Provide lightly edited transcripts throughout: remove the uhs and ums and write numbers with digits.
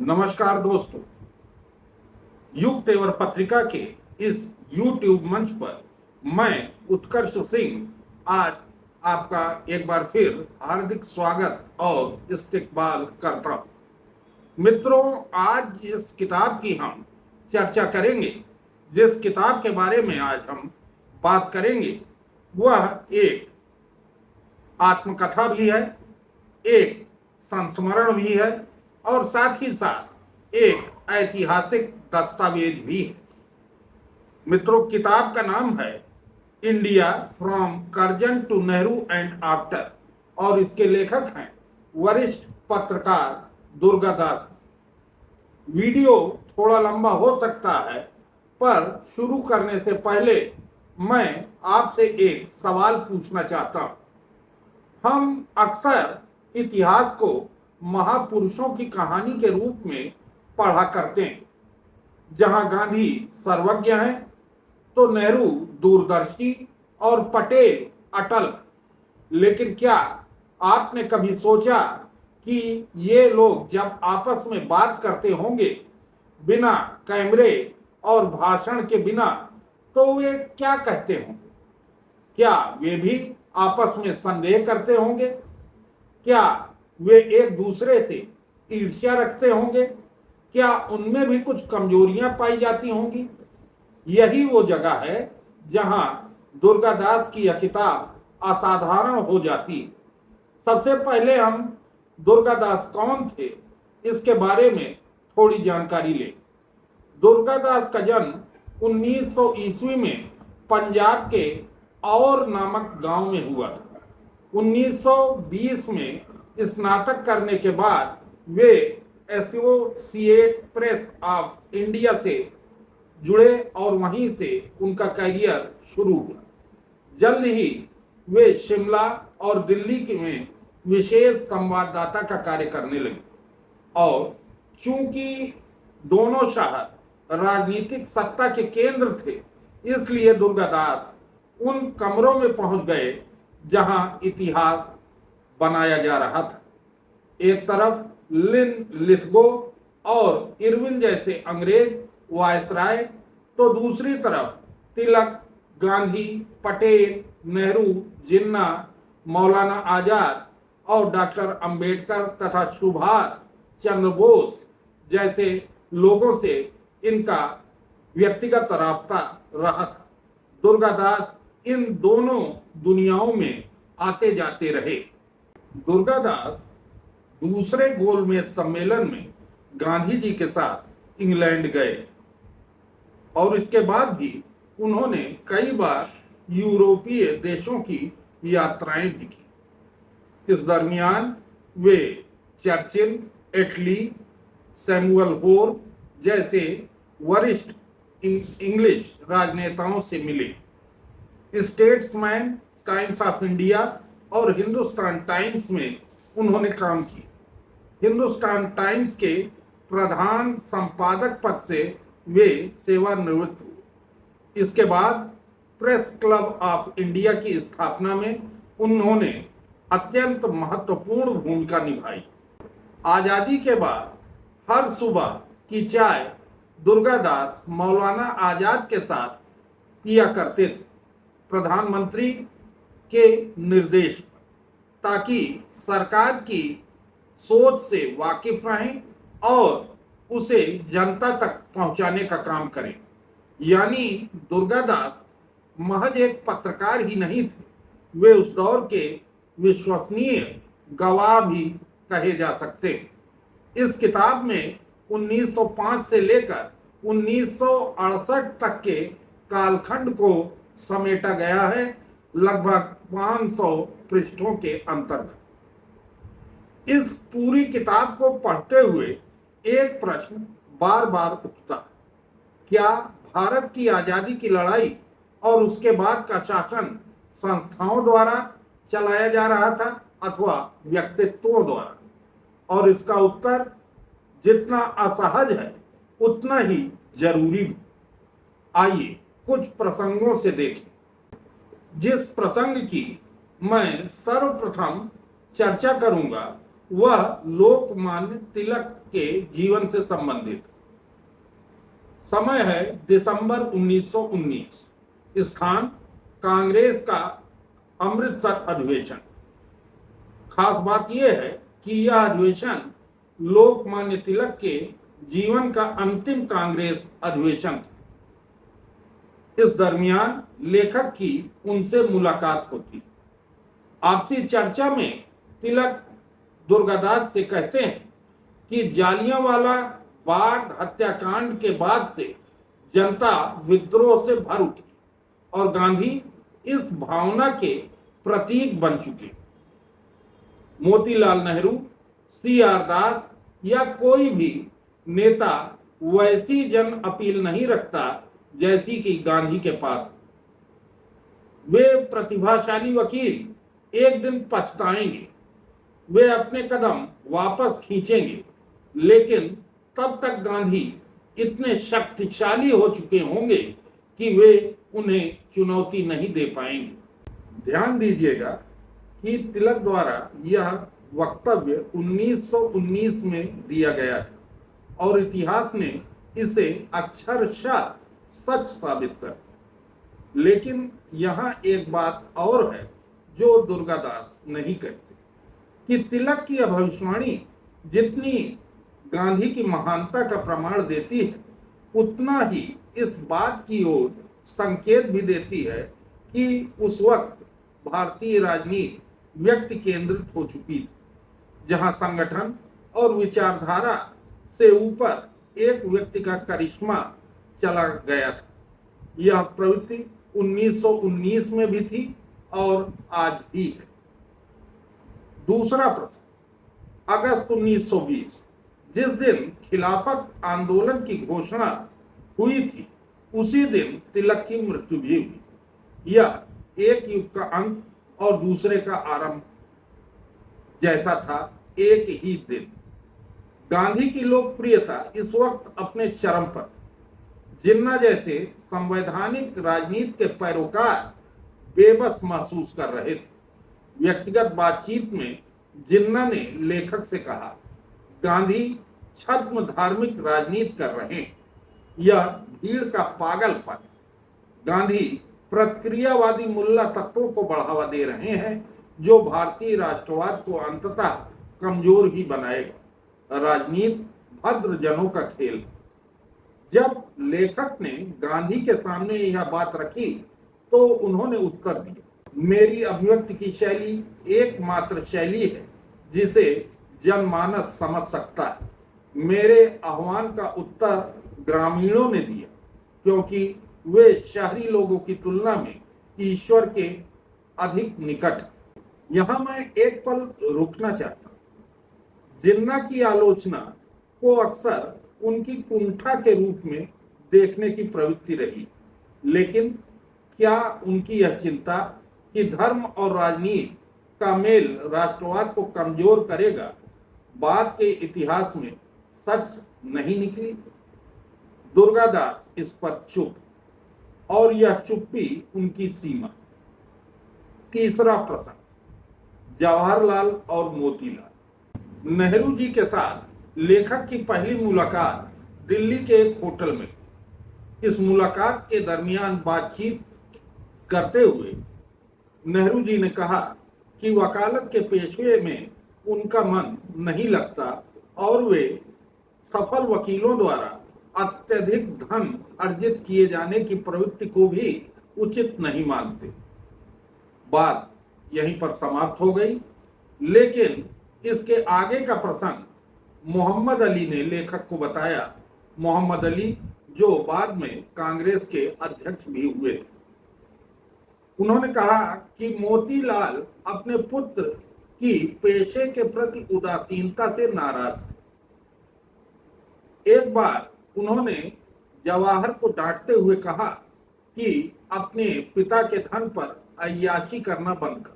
नमस्कार दोस्तों, युग तेवर पत्रिका के इस YouTube मंच पर मैं उत्कर्ष सिंह आज आपका एक बार फिर हार्दिक स्वागत और इस्तकबाल करता हूं। मित्रों, आज जिस किताब की हम चर्चा करेंगे, जिस किताब के बारे में आज हम बात करेंगे, वह एक आत्मकथा भी है, एक संस्मरण भी है और साथ ही साथ एक ऐतिहासिक दस्तावेज भी है। मित्रों, किताब का नाम है India from Curzon to Nehru and after और इसके लेखक हैं वरिष्ठ पत्रकार दुर्गादास। वीडियो थोड़ा लंबा हो सकता है, पर शुरू करने से पहले मैं आपसे एक सवाल पूछना चाहता हूं। हम अक्सर इतिहास को महापुरुषों की कहानी के रूप में पढ़ा करते हैं। जहां गांधी सर्वज्ञ हैं, तो नेहरू दूरदर्शी और पटेल अटल। लेकिन क्या आपने कभी सोचा कि ये लोग जब आपस में बात करते होंगे बिना कैमरे और भाषण के बिना, तो वे क्या कहते होंगे? क्या वे भी आपस में संदेह करते होंगे? क्या वे एक दूसरे से ईर्ष्या रखते होंगे? क्या उनमें भी कुछ कमजोरियां पाई जाती होंगी? यही वो जगह है जहां दुर्गादास की यह किताब असाधारण हो जाती है। सबसे पहले हम दुर्गादास कौन थे, इसके बारे में थोड़ी जानकारी लें। दुर्गादास का जन्म 1900 ईस्वी में पंजाब के और नामक गांव में हुआ था। 1920 में स्नातक करने के बाद वे एसोसिएट प्रेस ऑफ इंडिया से जुड़े और वहीं से उनका करियर शुरू हुआ। जल्द ही वे शिमला और दिल्ली में विशेष संवाददाता का कार्य करने लगे और चूंकि दोनों शहर राजनीतिक सत्ता के केंद्र थे, इसलिए दुर्गादास उन कमरों में पहुंच गए जहां इतिहास बनाया जा रहा था। एक तरफ लिन लिथगो और इरविन जैसे अंग्रेज वायसराय, तो दूसरी तरफ तिलक, गांधी, पटेल, नेहरू, जिन्ना, मौलाना आजाद और डॉक्टर अंबेडकर तथा सुभाष चंद्र बोस जैसे लोगों से इनका व्यक्तिगत राब्ता रहा था। दुर्गादास इन दोनों दुनियाओं में आते जाते रहे। दुर्गादास दूसरे गोलमेज सम्मेलन में गांधी जी के साथ इंग्लैंड गए और इसके बाद भी उन्होंने कई बार यूरोपीय देशों की यात्राएं भी की। इस दरमियान वे चर्चिल, एटली, सैमुअल होर जैसे वरिष्ठ इंग्लिश राजनेताओं से मिले। स्टेट्समैन, टाइम्स ऑफ इंडिया और हिंदुस्तान टाइम्स में उन्होंने काम किया। हिंदुस्तान टाइम्स के प्रधान संपादक पद से वे सेवानिवृत्त हुए। इसके बाद प्रेस क्लब ऑफ इंडिया की स्थापना में उन्होंने अत्यंत महत्वपूर्ण भूमिका निभाई। आजादी के बाद हर सुबह की चाय दुर्गादास मौलाना आजाद के साथ पिया करते थे, प्रधानमंत्री के निर्देश पर, ताकि सरकार की सोच से वाकिफ रहें और उसे जनता तक पहुंचाने का काम करें। यानी दुर्गादास महज एक पत्रकार ही नहीं थे, वे उस दौर के विश्वसनीय गवाह भी कहे जा सकते हैं। इस किताब में 1905 से लेकर 1968 तक के कालखंड को समेटा गया है, लगभग 500 पृष्ठों के अंतर्गत। इस पूरी किताब को पढ़ते हुए एक प्रश्न बार बार उठता है, क्या भारत की आजादी की लड़ाई और उसके बाद का शासन संस्थाओं द्वारा चलाया जा रहा था अथवा व्यक्तित्वों द्वारा? और इसका उत्तर जितना असहज है उतना ही जरूरी भी। आइए कुछ प्रसंगों से देखें। जिस प्रसंग की मैं सर्वप्रथम चर्चा करूंगा वह लोकमान्य तिलक के जीवन से संबंधित। समय है दिसंबर 1919। स्थान कांग्रेस का अमृतसर अधिवेशन। खास बात यह है कि यह अधिवेशन लोकमान्य तिलक के जीवन का अंतिम कांग्रेस अधिवेशन था। इस दरमियान लेखक की उनसे मुलाकात होती। आपसी चर्चा में तिलक दुर्गादास से कहते हैं कि जालियांवाला बाग हत्याकांड के बाद से जनता विद्रोह से भर उठी और गांधी इस भावना के प्रतीक बन चुके। मोतीलाल नेहरू, CR दास या कोई भी नेता वैसी जन अपील नहीं रखता जैसी कि गांधी के पास। वे प्रतिभाशाली वकील एक दिन पछताएंगे, वे अपने कदम वापस खींचेंगे, लेकिन तब तक गांधी इतने शक्तिशाली हो चुके होंगे कि वे उन्हें चुनौती नहीं दे पाएंगे। ध्यान दीजिएगा कि तिलक द्वारा यह वक्तव्य 1919 में दिया गया था और इतिहास ने इसे अक्षरशः सच साबित कर। लेकिन यहाँ एक बात और है जो दुर्गादास नहीं कहते कि तिलक की भविष्यवाणी जितनी गांधी की महानता का प्रमाण देती है, उतना ही इस बात की ओर संकेत भी देती है कि उस वक्त भारतीय राजनीति व्यक्ति केंद्रित हो चुकी थी, जहां संगठन और विचारधारा से ऊपर एक व्यक्ति का करिश्मा चला गया था। यह प्रवृत्ति 1919 में भी थी और आज भी है। दूसरा प्रश्न, अगस्त 1920, जिस दिन खिलाफत आंदोलन की घोषणा हुई थी, उसी दिन तिलक की मृत्यु भी हुई। यह एक युग का अंत और दूसरे का आरंभ जैसा था। एक ही दिन गांधी की लोकप्रियता इस वक्त अपने चरम पर थी। जिन्ना जैसे संवैधानिक राजनीति के पैरोकार बेबस महसूस कर रहे थे। व्यक्तिगत बातचीत में जिन्ना ने लेखक से कहा, गांधी छद्म धार्मिक राजनीति कर रहे हैं, यह भीड़ का पागलपन। गांधी प्रतिक्रियावादी मुल्ला तत्वों को बढ़ावा दे रहे हैं जो भारतीय राष्ट्रवाद को अंततः कमजोर ही बनाएगा। राजनीति भद्र जनों का खेल। जब लेखक ने गांधी के सामने यह बात रखी तो उन्होंने उत्तर दिया, मेरी अभिव्यक्ति की शैली एकमात्र शैली है जिसे जनमानस समझ सकता है। मेरे आह्वान का उत्तर ग्रामीणों ने दिया क्योंकि वे शहरी लोगों की तुलना में ईश्वर के अधिक निकट। यहां मैं एक पल रुकना चाहता हूं। जिन्ना की आलोचना को अक्सर उनकी कुंठा के रूप में देखने की प्रवृत्ति रही, लेकिन क्या उनकी यह चिंता कि धर्म और राजनीति का मेल राष्ट्रवाद को कमजोर करेगा बाद के इतिहास में सच नहीं निकली? दुर्गादास इस पर चुप, और यह चुप्पी उनकी सीमा। तीसरा प्रश्न, जवाहरलाल और मोतीलाल। नेहरू जी के साथ लेखक की पहली मुलाकात दिल्ली के एक होटल में। इस मुलाकात के दरमियान बातचीत करते हुए नेहरू जी ने कहा कि वकालत के पेशे में उनका मन नहीं लगता और वे सफल वकीलों द्वारा अत्यधिक धन अर्जित किए जाने की प्रवृत्ति को भी उचित नहीं मानते। बात यहीं पर समाप्त हो गई, लेकिन इसके आगे का प्रसंग मोहम्मद अली ने लेखक को बताया। मोहम्मद अली जो बाद में कांग्रेस के अध्यक्ष भी हुए थे। उन्होंने कहा कि मोतीलाल अपने पुत्र की पेशे के प्रति उदासीनता से नाराज थे। एक बार उन्होंने जवाहर को डांटते हुए कहा कि अपने पिता के धन पर अय्याशी करना बंद कर।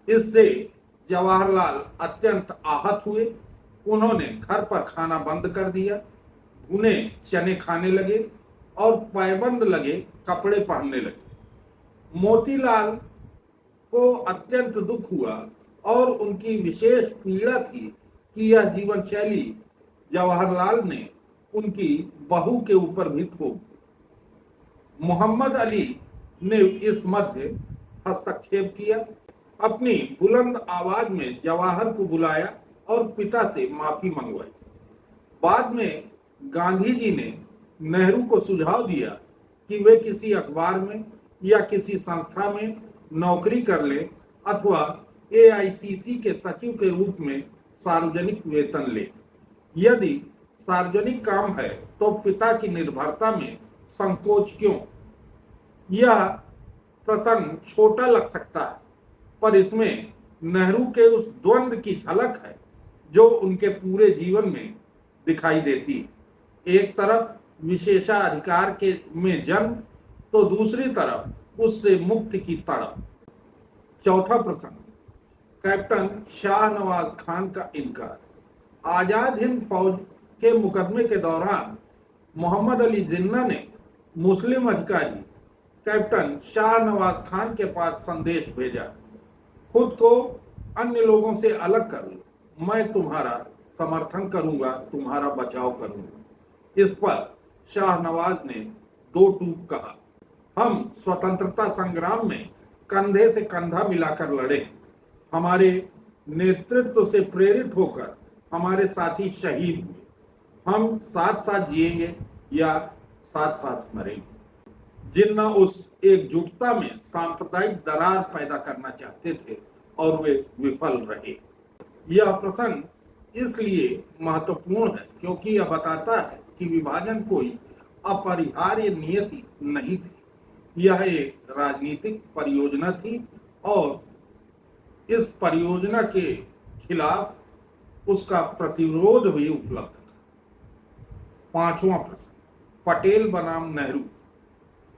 इससे जवाहरलाल अत्यंत आहत हुए। उन्होंने घर पर खाना बंद कर दिया, भुने चने खाने लगे और पैबंद लगे कपड़े पहनने लगे। मोतीलाल को अत्यंत दुख हुआ और उनकी विशेष पीड़ा थी कि यह जीवन शैली जवाहरलाल ने उनकी बहू के ऊपर भी थोप। मोहम्मद अली ने इस मध्य हस्तक्षेप किया, अपनी बुलंद आवाज में जवाहर को बुलाया और पिता से माफी मंगवाई। बाद में गांधी जी ने नेहरू को सुझाव दिया कि वे किसी अखबार में या किसी संस्था में नौकरी कर ले अथवा एआईसीसी के सचिव के रूप में सार्वजनिक वेतन ले। यदि सार्वजनिक काम है तो पिता की निर्भरता में संकोच क्यों? यह प्रसंग छोटा लग सकता है, पर इसमें नेहरू के उस द्वंद्व की झलक है जो उनके पूरे जीवन में दिखाई देती है। एक तरफ विशेषाधिकार के में जन्म, तो दूसरी तरफ उससे मुक्ति की तड़प। चौथा प्रसंग, कैप्टन शाहनवाज खान का इनकार। आजाद हिंद फौज के मुकदमे के दौरान मोहम्मद अली जिन्ना ने मुस्लिम अधिकारी कैप्टन शाहनवाज खान के पास संदेश भेजा, खुद को अन्य लोगों से अलग कर लो, मैं तुम्हारा समर्थन करूंगा, तुम्हारा बचाव करूंगा। इस पर शाहनवाज ने दो टूक कहा, हम स्वतंत्रता संग्राम में कंधे से कंधा मिलाकर लड़े, हमारे नेतृत्व से प्रेरित होकर हमारे साथी शहीद हुए, हम साथ साथ जिएंगे या साथ साथ मरेंगे। जिन्ना उस एकजुटता में सांप्रदायिक दरार पैदा करना चाहते थे और वे विफल रहे। यह प्रसंग इसलिए महत्वपूर्ण है क्योंकि यह बताता है कि विभाजन कोई अपरिहार्य नियति नहीं थी, यह एक राजनीतिक परियोजना थी और इस परियोजना के खिलाफ उसका प्रतिरोध भी उपलब्ध था। पांचवा प्रश्न, पटेल बनाम नेहरू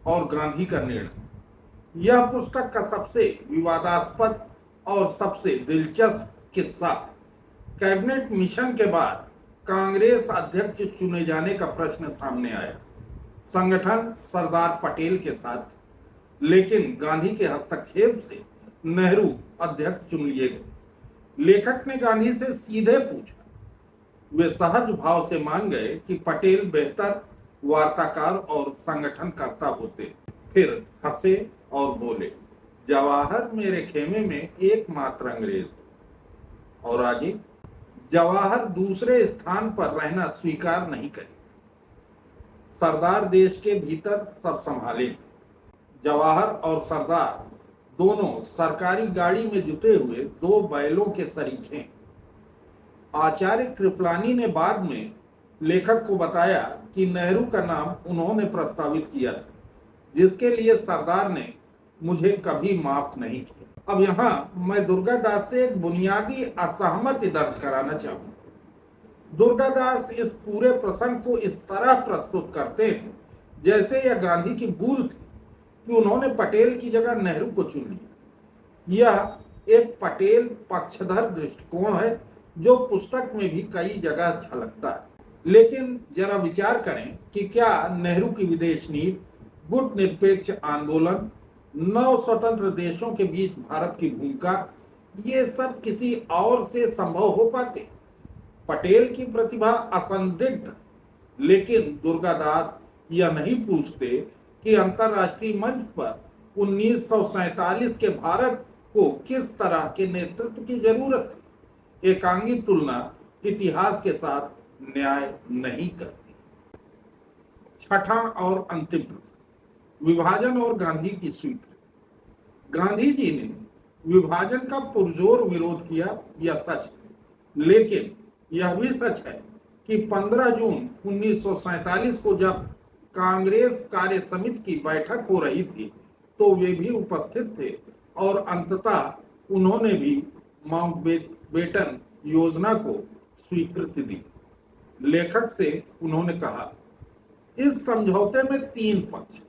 और गांधी का निर्णय। यह पुस्तक का सबसे विवादास्पद और सबसे दिलचस्प किस्सा कैबिनेट मिशन के बाद कांग्रेस अध्यक्ष चुने जाने का प्रश्न सामने आया। संगठन सरदार पटेल के साथ, लेकिन गांधी के हस्तक्षेप से नेहरू अध्यक्ष चुन लिए गए। लेखक ने गांधी से सीधे पूछा, वे सहज भाव से मान गए कि पटेल बेहतर वार्ताकार और संगठनकर्ता होते। फिर हंसे और बोले, जवाहर मेरे खेमे में एकमात्र अंग्रेज और आगे जवाहर दूसरे स्थान पर रहना स्वीकार नहीं करे। सरदार देश के भीतर सब संभाले। जवाहर और सरदार दोनों सरकारी गाड़ी में जुटे हुए दो बैलों के शरीक हैं। आचार्य कृपलानी ने बाद में लेखक को बताया कि नेहरू का नाम उन्होंने प्रस्तावित किया था, जिसके लिए सरदार ने मुझे कभी माफ नहीं किया। अब यहाँ मैं दुर्गादास से एक बुनियादी असहमति दर्ज कराना चाहूंगा। दुर्गादास इस पूरे प्रसंग को इस तरह प्रस्तुत करते हैं जैसे यह गांधी की भूल थी कि उन्होंने पटेल की जगह नेहरू को चुन लिया। यह एक पटेल पक्षधर दृष्टिकोण है जो पुस्तक में भी कई जगह झलकता है। लेकिन जरा विचार करें कि क्या नेहरू की विदेश नीति, गुट निरपेक्ष आंदोलन, 9 स्वतंत्र देशों के बीच भारत की भूमिका, ये सब किसी और से संभव हो पाते? पटेल की प्रतिभा असंदिग्ध, लेकिन दुर्गादास यह नहीं पूछते कि अंतर्राष्ट्रीय मंच पर 1947 के भारत को किस तरह के नेतृत्व की जरूरत थी। एकांगी तुलना इतिहास के साथ न्याय नहीं करती। छठा और अंतिम प्रश्न, विभाजन और गांधी की स्वीकृति। गांधी जी ने विभाजन का पुरजोर विरोध किया, यह सच है, लेकिन यह भी सच है कि 15 जून 1947 को जब कांग्रेस कार्य समिति की बैठक हो रही थी तो वे भी उपस्थित थे और अंततः उन्होंने भी माउंटबेटन योजना को स्वीकृति दी। लेखक से उन्होंने कहा, इस समझौते में 3 पक्ष,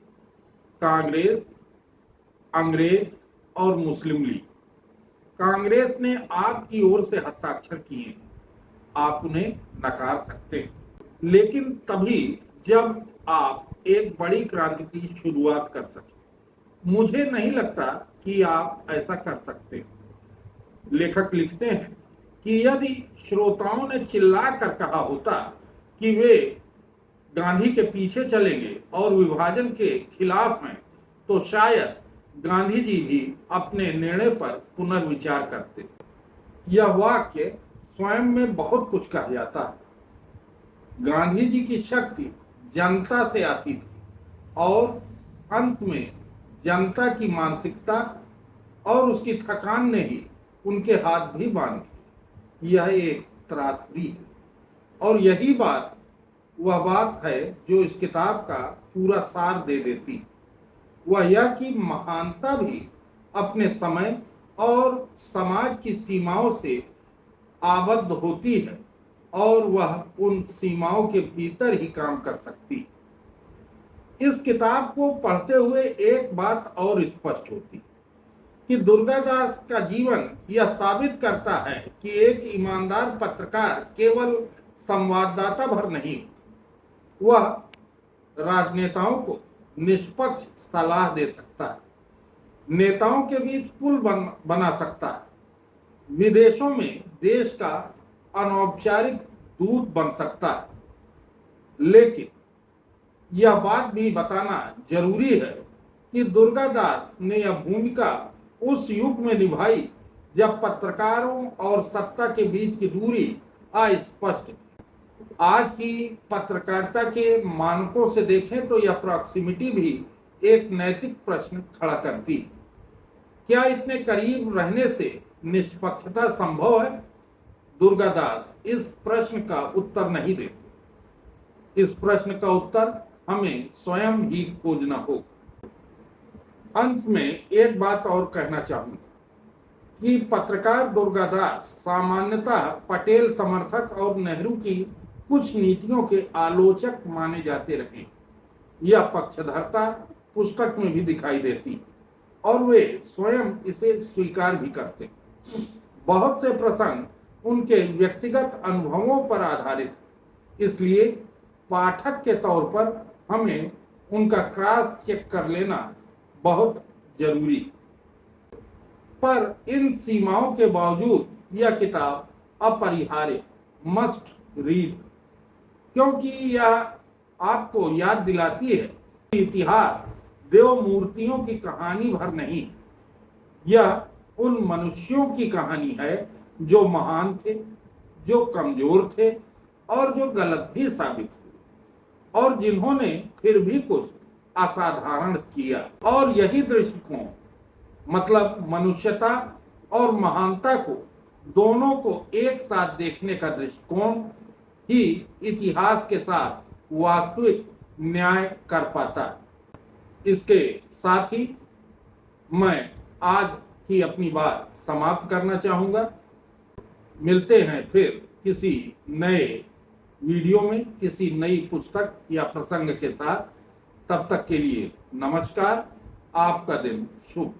कांग्रेस, अंग्रेज और मुस्लिम लीग। कांग्रेस ने आपकी ओर से हस्ताक्षर किए, आप उन्हें नकार सकते हैं, लेकिन तभी जब आप एक बड़ी क्रांति की शुरुआत कर सकें। मुझे नहीं लगता कि आप ऐसा कर सकते। लेखक लिखते हैं कि यदि श्रोताओं ने चिल्ला कर कहा होता कि वे गांधी के पीछे चलेंगे और विभाजन के खिलाफ हैं, तो शायद गांधी जी भी अपने निर्णय पर पुनर्विचार करते। यह वाक्य स्वयं में बहुत कुछ कह जाता है। गांधी जी की शक्ति जनता से आती थी और अंत में जनता की मानसिकता और उसकी थकान ने ही उनके हाथ भी बांध दिए। यह एक त्रासदी है और यही बात वह बात है जो इस किताब का पूरा सार दे देती। वह यह कि महानता भी अपने समय और समाज की सीमाओं से आबद्ध होती है और वह उन सीमाओं के भीतर ही काम कर सकती है। इस किताब को पढ़ते हुए एक बात और स्पष्ट होती कि दुर्गादास का जीवन यह साबित करता है कि एक ईमानदार पत्रकार केवल संवाददाता भर नहीं, वह राजनेताओं को निष्पक्ष सलाह दे सकता है, नेताओं के बीच पुल बना सकता है, विदेशों में देश का अनौपचारिक दूत बन सकता है। लेकिन यह बात भी बताना जरूरी है कि दुर्गादास ने यह भूमिका उस युग में निभाई जब पत्रकारों और सत्ता के बीच की दूरी अस्पष्ट थी। आज की पत्रकारिता के मानकों से देखें तो यह प्रॉक्सिमिटी भी एक नैतिक प्रश्न खड़ा करती है। क्या इतने करीब रहने से निष्पक्षता संभव है? दुर्गादास इस प्रश्न का उत्तर नहीं देते। इस प्रश्न का उत्तर हमें स्वयं ही खोजना होगा। अंत में एक बात और कहना चाहूंगा कि पत्रकार दुर्गादास सामान्यतः पटेल समर्थक और नेहरू की कुछ नीतियों के आलोचक माने जाते रहे। यह पक्षधरता पुस्तक में भी दिखाई देती और वे स्वयं इसे स्वीकार भी करते। बहुत से प्रसंग उनके व्यक्तिगत अनुभवों पर आधारित, इसलिए पाठक के तौर पर हमें उनका क्रॉस चेक कर लेना बहुत जरूरी। पर इन सीमाओं के बावजूद यह किताब अपरिहार्य, मस्ट रीड, क्योंकि यह आपको याद दिलाती है कि इतिहास देव मूर्तियों की कहानी भर नहीं, यह उन मनुष्यों की कहानी है जो महान थे, जो कमजोर थे और जो गलत भी साबित हुए और जिन्होंने फिर भी कुछ असाधारण किया। और यही दृष्टिकोण, मतलब मनुष्यता और महानता को दोनों को एक साथ देखने का दृष्टिकोण ही इतिहास के साथ वास्तविक न्याय कर पाता है। इसके साथ ही मैं आज की अपनी बात समाप्त करना चाहूंगा। मिलते हैं फिर किसी नए वीडियो में, किसी नई पुस्तक या प्रसंग के साथ। तब तक के लिए नमस्कार। आपका दिन शुभ।